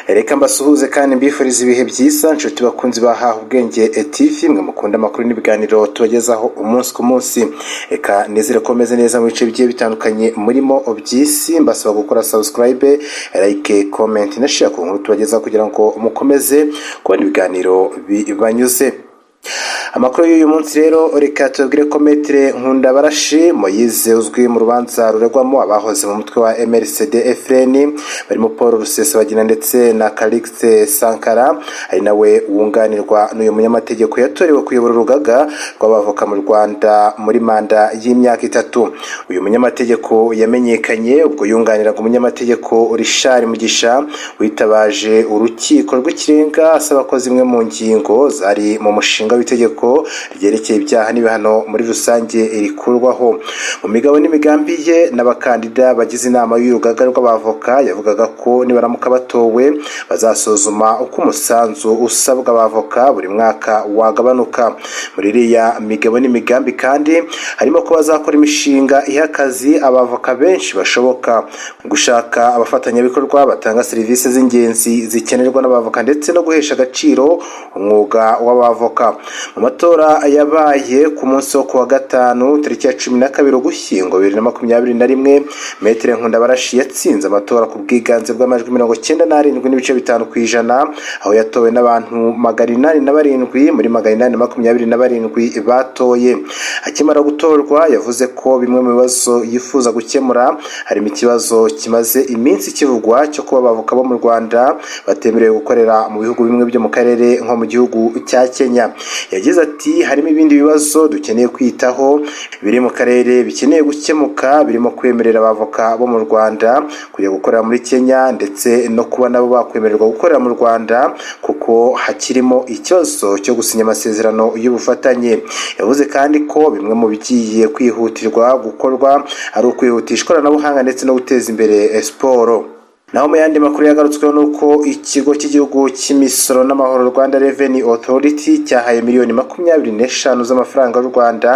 Reka mbasuhuze kandi mbifuriza ibihe byiza nshuti bakunzi bahaha ubwenge TV mwe mukunda amakuru n'ibiganiro tubagezaho umunsi ku munsi. Reka nizere ko meze neza mu bice bigiye bitandukanye murimo by'isi, mbasaba gukora subscribe, like, comment na share ku nkuru tubagezaho kugira ngo mukomeze kubona ibiganiro bibanyuze. Amakuru y'uyu munsi rero reka tubwire ko Maître Nkundabarashi Moise uzwi mu rubanza ruregwamo abahoze mu mutwe wa MRCD FRN barimo Paul Rusesabagina ndetse na Calixte Sankara, ari nawe wunganirwa n'uyu munyamategeko yatorewe kuyobora urugaga rw'abavoka mu Rwanda muri manda y'imyaka 3. Uyu munyamategeko yamenyekanye ubwo yunganiraga umunyamategeko Richard Mugisha witabaje urukiko rw'ikirenga asaba ko zimwe mu ngingo zari mu mushinga w'itegeko ryerekeye ibyaha n'ibihano muri rusange rikurwaho. Mu migabo n'imigambi ye n'abakandida bagize inama y'urugaga rw'abavoka yavugaga ko nibaramuka batowe bazasuzuma uko umusanzu usabwa abavoka buri mwaka wagabanuka. Muri iriya migabo n'imigambi kandi harimo ko bazakora imishinga ihakazi abavoka benshi bashoboka, gushaka abafatanyabikorwa batanga serivisi z'ingenzi zikenerwa n'abavoka ndetse no guhesha agaciro umwuga w'abavoka. Mu matora yabaye ku munsi wo kuwa gatanu tariki ya 12 Ugushyingo 2021, Maître Nkundabarashi yatsinze amatora ku bwiganze bw'amajwi 97.5%, aho yatowe n'abantu 807 muri 827 batoye. Akimara gutorwa yavuze ko bimwe mu bibazo yifuza gukemura harimo ikibazo kimaze iminsi kivugwa cyo kuba abavoka bo mu Rwanda batemerewe gukorera mu bihugu bimwe byo mu karere nko mu gihugu cya Kenya. Yagize ati harimo ibindi bibazo dukeneye kwitaho biri mu karere bikeneye gukemuka, birimo kwemerera abavoka bo mu Rwanda kujya gukorera muri Kenya ndetse no kuba nabo bakwemererwa gukorera mu Rwanda kuko hakirimo ikibazo cyo gusinya amasezerano y'ubufatanye. Yavuze kandi ko bimwe mu bigiye kwihutirwa gukorwa ari ukwihutisha ikoranabuhanga ndetse no guteza imbere siporo. Naho mu yandi makuru yagarutsweho nuko ikigo cy'igihugu cy'imisoro n'amahoro Rwanda Revenue Authority cyahaye miliyoni 25 z'amafaranga y'u Rwanda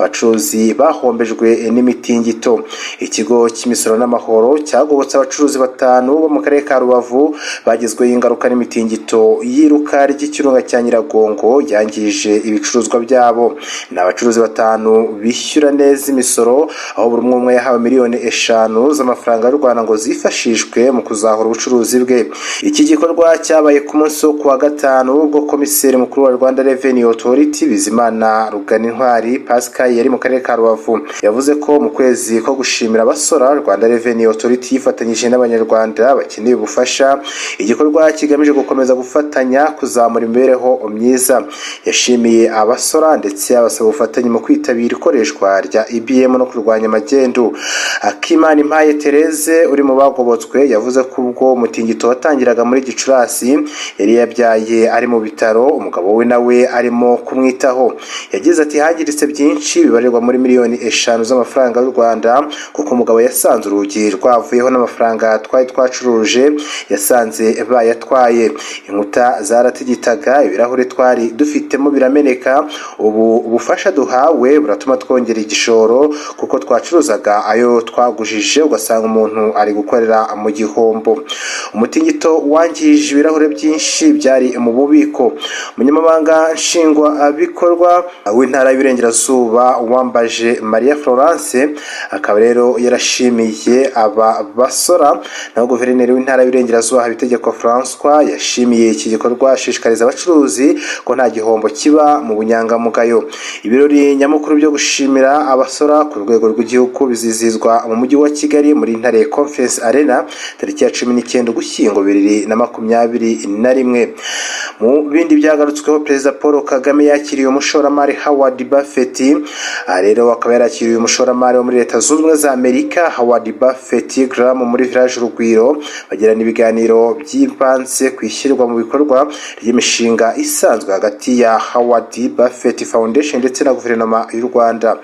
abacuruzi bahombejwe n'imitingito. Ikigo cy'imisoro n'amahoro cyagobotse abacuruzi 5 bo mu karere ka Rubavu bagizwe ingaruka n'imitingito yiruka ry'ikirunga cya Nyiragongo yangije ibicuruzwa byabo. N'abacuruzi 5 bishyura neza imisoro, aho buri umwe yahawe miliyoni 5 z'amafaranga y'u Rwanda ngo zifashishwe mu kuzahura ubucuruzi bwe. Iki gikorwa cyabaye ku munsi wo kuwa gatanu ubwo komiseri mukuru wa Rwanda Revenue Authority Bizimana Ruganintwari Pascal yari mu karere ka Rubavu. Yavuze ko mu kwezi ko gushimira abasora Rwanda Revenue Authority yifatanyije n'abanyarwanda bakeneye ubufasha, igikorwa kigamije gukomeza gufatanya kuzamura imibereho myiza. Yashimiye abasora ndetse abasaba ubufatanye mu kwitabira ikoreshwa rya IBM no kurwanya magendu. Akimana Impaye Therese uri mu bagobotswe yavuze ko ubwo umutingito watangiraga muri Gicurasi yari yabyaye ari mu bitaro, umugabo we nawe arimo kumwitaho. Yagize ati hagiritse byinshi bibarirwa muri miliyoni 5 z'amafaranga y'u Rwanda kuko umugabo yasanze urugi rwavuyeho n'amafaranga twari twacuruje yasanze bayatwaye. Inkuta zaratigitaga, ibirahure twari dufitemo birameneka. Ubu ubufasha duhawe buratuma twongera igishoro kuko twacuruzaga ayo twagujije ugasanga umuntu ari gukorera mu gihombo. Umutingito wangije ibirahure byinshi byari mu bubiko. Umunyamabanga nshingwabikorwa w'intara y'Iburengerazuba Uwambaje Maria Florence akaba rero yarashimiye aba basora, naho guverineri w'intara y'Iburengerazuba Habitegeko François yashimiye iki gikorwa ashishikariza abacuruzi ko nta gihombo kiba mu bunyangamugayo. Ibirori nyamukuru byo gushimira abasora ku rwego rw'igihugu bizizizwa mu mujyi wa Kigali muri Ntare Conference Arena tariki ya 19 Ugushyingo 2021. Mu bindi byagarutsweho Perezida Paul Kagame yakiriye umushoramari Howard Buffett. Rero akaba yarakiriye umushoramari wo muri Leta Zunze Ubumwe za Amerika Howard Buffett Graham muri Village Urugwiro bagirana ibiganiro by'ibanze kwishyirwa mu bikorwa ry'imishinga isanzwe hagati ya Howard Buffett Foundation ndetse na guverinoma y'u Rwanda.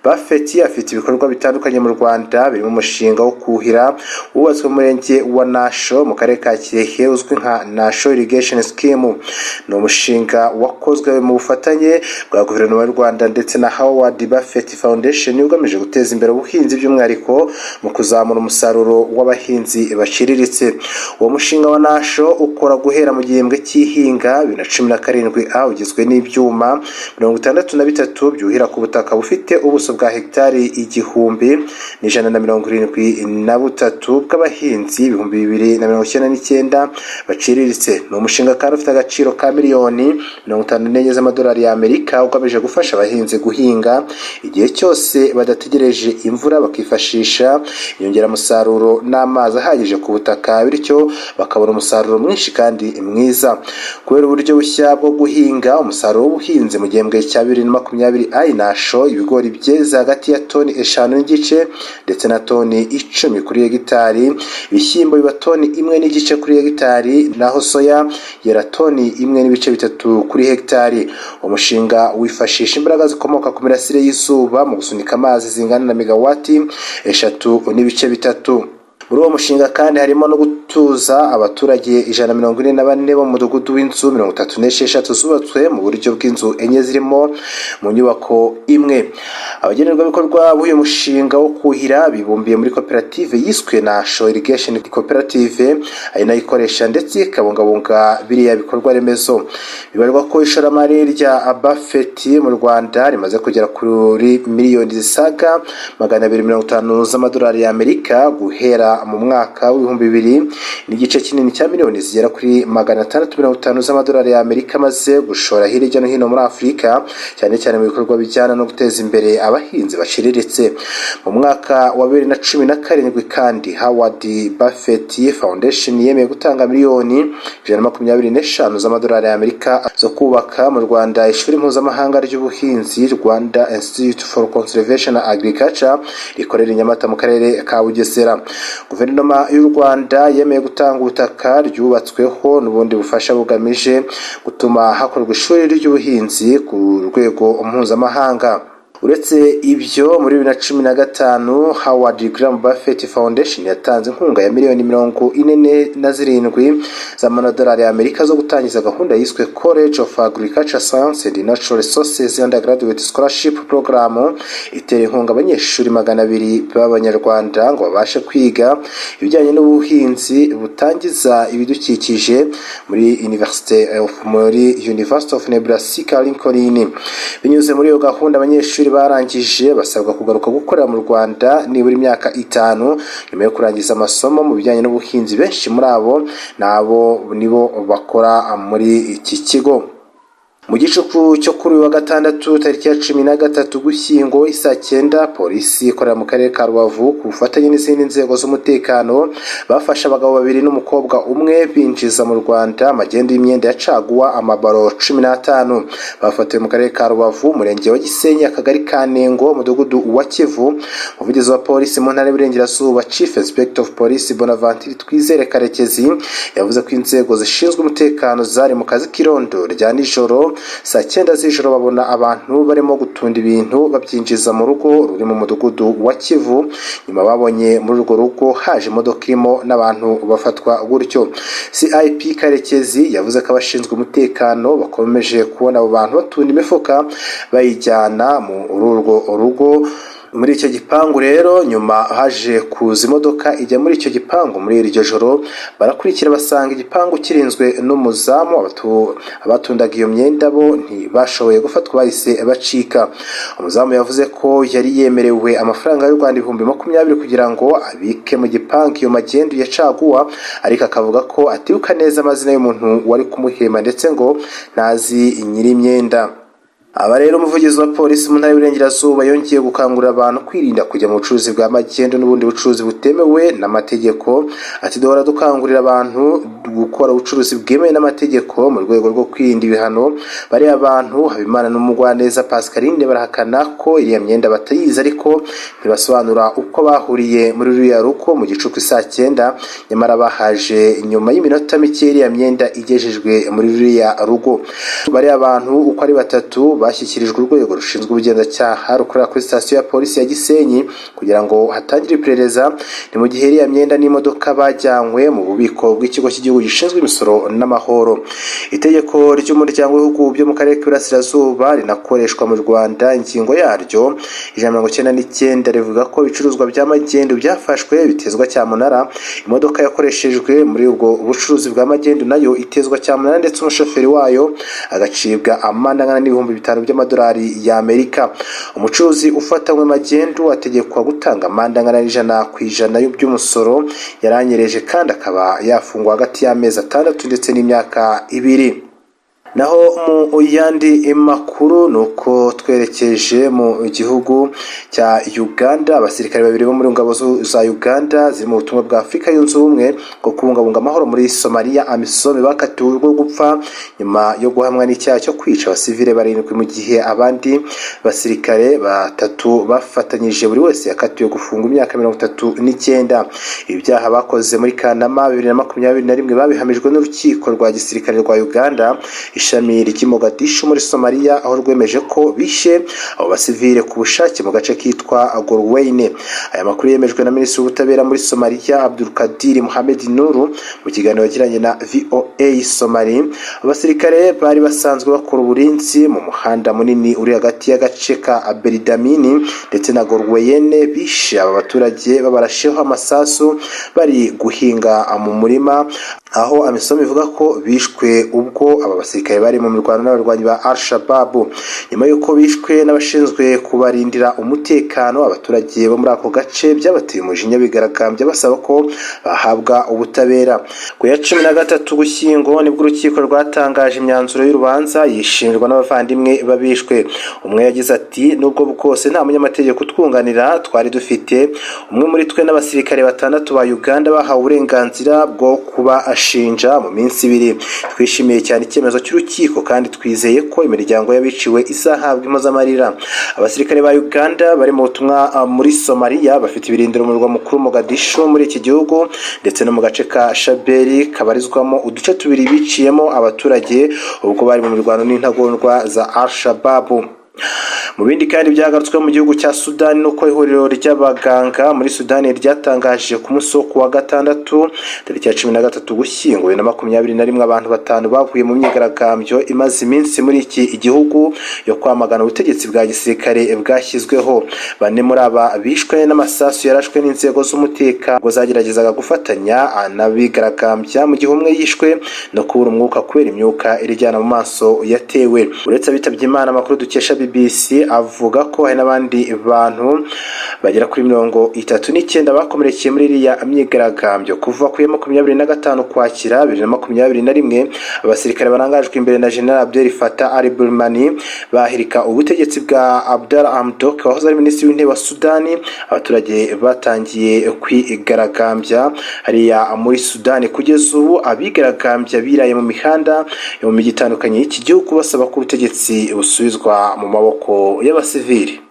Buffett afite ibikorwa bitandukanye mu Rwanda birimo umushinga wo kuhira wubatswe mu murenge w'umuturage wa Nasho mu karere ka Kirehe uzwi nka Nasho Irrigation Scheme. Ni umushinga wakozwe mu bufatanye bwa guverinoma y'u Rwanda ndetse na Howard Buffett Foundation ugamije guteza imbere ubuhinzi by'umwihariko mu kuzamura umusaruro w'abahinzi baciriritse. Uwo mushinga wa Nasho ukora guhera mu gihembwe cy'ihinga 2017 ugizwe n'ibyuma 63 byuhira ku butaka bufite ubuso bwa hegitari 1,173 bw'abahinzi 2,099 baciriritse. Ni umushinga kandi ufite agaciro ka miliyoni 54 z'amadolari y'Amerika ugamije gufasha abahinzi guhinga igihe cyose badategereje imvura, bakifashisha inyongeramusaruro n'amazi ahagije ku butaka, bityo bakabona umusaruro mwinshi kandi mwiza. Kubera uburyo bushya bwo guhinga, umusaruro w'ubuhinzi mu gihembwe cya 2020 Nasho ibigori byeze hagati ya toni 5.5 ndetse na toni 10 kuri hegitari, ibishyimbo biba toni 1.5 kuri hegitari, naho soya yera toni 1.3 kuri hegitari. Umushinga wifashisha imbaraga zikomoka ku mirasire y'izuba mu gusunika amazi zingana na megawati 3.3. Muri uwo mushinga kandi harimo no gutuza abaturage 144 bo mu mudugudu w'inzu 36 zubatswe mu buryo bw'inzu enye zirimo mu nyubako imwe. Abagenerwabikorwa b'uyu mushinga wo kuhira bibumbiye muri koperative yiswe Nasho Irrigation Cooperative, ari nayo ikoresha ndetse ikabungabunga biriya bikorwa remezo. Bibarwa ko ishoramari rya Buffett mu Rwanda rimaze kugera kuri miliyoni zisaga 250 z'amadolari y'Amerika guhera mu mwaka w'2000, n'igice kinini cya miliyoni zigera kuri 650 z'amadolari y'Amerika maze gushora hirya no hino muri Afurika, cyane cyane mu bikorwa bijyana no guteza imbere abahinzi baciriritse. Mu mwaka wa 2017 kandi Howard Buffett Foundation yemeye gutanga miliyoni 125 z'amadolari y'Amerika zo kubaka mu Rwanda ishuri mpuzamahanga ry'ubuhinzi, Rwanda Institute for Conservation and Agriculture, rikorera i Nyamata mu karere ka Bugesera. Guverinoma y'u Rwanda yemeye gutanga ubutaka ryubatsweho n'ubundi bufasha bugamije gutuma hakorwa ishuri ry'ubuhinzi ku rwego mpuzamahanga. Uretse ibyo, muri 2015 Howard Graham Buffett Foundation yatanze inkunga ya miliyoni 47 z'amadolari y'Amerika zo gutangiza gahunda yiswe College of Agriculture Science and Natural Resources Undergraduate Scholarship Program, itera inkunga abanyeshuri 200 b'Abanyarwanda ngo babashe kwiga ibijyanye n'ubuhinzi butangiza ibidukikije muri University of Nebraska Lincoln. Binyuze muri iyo gahunda, abanyeshuri barangije basabwa kugaruka gukorera mu Rwanda nibura imyaka 5 nyuma yo kurangiza amasomo mu bijyanye n'ubuhinzi. Benshi muri abo nibo bakora muri iki kigo. Mu gicuku cyo kuri wa gatandatu tariki ya 13 Ugushyingo isaa 9, polisi ikorera mu karere ka Rubavu ku bufatanye n'izindi nzego z'umutekano bafashe abagabo 2 n'umukobwa umwe binjiza mu Rwanda amagendo y'imyenda ya caguwa amabaro 15. Bafatiwe mu karere ka Rubavu, umurenge wa Gisenyi, akagari ka Nengo, umudugudu wa Kivu. Umuvugizi wa polisi mu ntara y'Iburengerazuba, Chief Inspector of Police Bonaventure Twizere Karekezi, yavuze ko inzego zishinzwe umutekano zari mu kazi k'irondo rya nijoro saa 9 z'ijoro babona abantu barimo gutunda ibintu babyinjiza mu rugo ruri mu mudugudu wa Kivu. Nyuma babonye muri urwo rugo haje imodoka irimo n'abantu bafatwa gutyo. CIP Karekezi yavuze ko abashinzwe umutekano bakomeje kubona abo bantu batunda imifuka bayijyana mu urwo rugo. Muri icyo gipangu rero, nyuma haje kuza imodoka ijya muri icyo gipangu muri iryo joro, barakurikira basanga igipangu kirinzwe n'umuzamu. Abatundaga iyo myenda bo ntibashoboye gufatwa, bahise bacika. Umuzamu yavuze ko yari yemerewe amafaranga y'u Rwanda 20,000 kugira ngo abike mu gipangu iyo magendu ya caguwa, ariko akavuga ko atibuka neza amazina y'umuntu wari kumuhema ndetse ngo ntazi nyiri imyenda. Aba rero umuvugizi wa polisi mu ntara y'Iburengerazuba yongeye gukangurira abantu kwirinda kujya mu bucuruzi bwa magendo n'ubundi bucuruzi butemewe n'amategeko. Ati duhora dukangurira abantu gukora ubucuruzi bwemewe n'amategeko mu rwego rwo kwirinda ibihano. Bari abantu Habimana n'Umugwaneza Pascaline barahakana ko iriya myenda batayizi, ariko ntibasobanura uko bahuriye muri ruriya ruko mu gicuku saa 9, nyamara bahaje nyuma y'iminota mike iriya myenda igejejwe muri ruriya rugo. Bari abantu uko ari 3 bashyikirijwe urwego rushinzwe ubugenzacyaha rukorera kuri sitasiyo ya polisi ya Gisenyi kugira ngo hatangire iperereza. Ni mu gihe iriya myenda n'imodoka bajyanywe mu bubiko bw'ikigo cy'igihugu gishinzwe imisoro n'amahoro. Itegeko ry'umuryango w'ibihugu byo mu karere k'Iburasirazuba rinakoreshwa mu Rwanda, ingingo yaryo 199 rivuga ko ibicuruzwa by'amagendu byafashwe bitezwa cyamunara. Imodoka yakoreshejwe muri ubwo bucuruzi bwa magendu nayo itezwa cyamunara, ndetse umushoferi wayo agacibwa amande angana n'ibihumbi 5 by'amadolari y'Amerika. Umucuruzi ufatanywe magendu ategekwa gutanga amande angana n'100% by'umusoro yaranyereje, kandi akaba yafungwa hagati y'amezi 6 ndetse n'imyaka 2. Naho mu yandi makuru nuko twerekeje mu gihugu cya Uganda. Abasirikare babiri bo muri ngabo za Uganda ziri mu butumwa bwa Afrika yunze ubumwe bwo kubungabunga amahoro muri Somalia, AMISOM, bakatiwe urwo gupfa nyuma yo guhamwa n'icyaha cyo kwica abasivile 7, mu gihe abandi basirikare 3 bafatanyije buri wese yakatiwe gufunga imyaka 39. Ibi byaha bakoze muri Kanama 2021 babihamijwe n'urukiko rwa gisirikare rwa Uganda ishami ry'i Mogadishu muri Somalia, aho rwemeje ko bishe abo basivile ku bushake mu gace kitwa Golweyne. Aya makuru yemejwe na Minisitiri w'Ubutabera muri Somalia Abdulkadir Mohamed Nuru mu kiganiro yagiranye na VOA Somali. Abasirikare bari basanzwe bakora uburinzi mu muhanda munini uri hagati y'agace ka Beridamini ndetse na Golweyne. Bishe aba baturage babarasheho amasasu bari guhinga mu murima, aho AMISOM ivuga ko bishwe ubwo aba basirikare bari mu mirwano n'abarwanyi ba Al-Shabaab. Nyuma y'uko bishwe n'abashinzwe kubarindira umutekano, abaturage bo muri ako gace byabateye umujinya bigaragambya basaba ko bahabwa ubutabera. Ku ya 13 Ugushyingo nibwo urukiko rwatangaje imyanzuro y'urubanza yishinjwa n'abavandimwe babishwe. Umwe yagize ati, nubwo bwose nta munyamategeko utwunganira twari dufite, umwe muri twe n'abasirikare 6 ba Uganda bahawe uburenganzira bwo kuba ashinja mu minsi 2. Twishimiye cyane icyemezo cy'urukiko kandi twizeye ko imiryango y'abiciwe izahabwa impozamarira. Abasirikare ba Uganda bari mu butumwa muri Somalia bafite ibirindiro mu murwa mukuru Mogadishu muri iki gihugu, ndetse no mu gace ka Shabelle kabarizwamo uduce 2 biciyemo abaturage ubwo bari mu mirwano n'intagondwa za Al-Shabaab. Mu bindi kandi byagarutswe mu gihugu cya Sudani nuko ihuriro ry'abaganga muri Sudani ryatangaje ku munsi wo kuwa 6 tariki ya 13 Ugushyingo 2021 abantu 5 bavuye mu myigaragambyo imaze iminsi muri iki igihugu yo kwamagana ubutegetsi bwa gisirikare bwashyizweho. 4 muri aba bishwe n'amasasu yarashwe n'inzego z'umutekano ngo zageragezaga gufatanya n'abigaragambya, mu gihe umwe yishwe no kubura umwuka kubera imyuka irijyana mu maso yatewe. Uretse abitabye Imana, amakuru dukesha BBC avuga ko hari n'abandi bantu bagera kuri 39 bakomerekeye muri iriya myigaragambyo. Kuva ku ya 25 Ukwakira 2021 abasirikare barangajwe imbere na General Abdel Fattah al-Burhani bahirika ubutegetsi bwa Abdallah Hamdok wahoze ari minisitiri w'intebe wa Sudani. Abaturage batangiye kwigaragambya hariya muri Sudani. Kugeza ubu abigaragambya biraye mu mihanda yo mu mijyi itandukanye y'iki gihugu basaba ko ubutegetsi busubizwa mu maboko y'abasivili.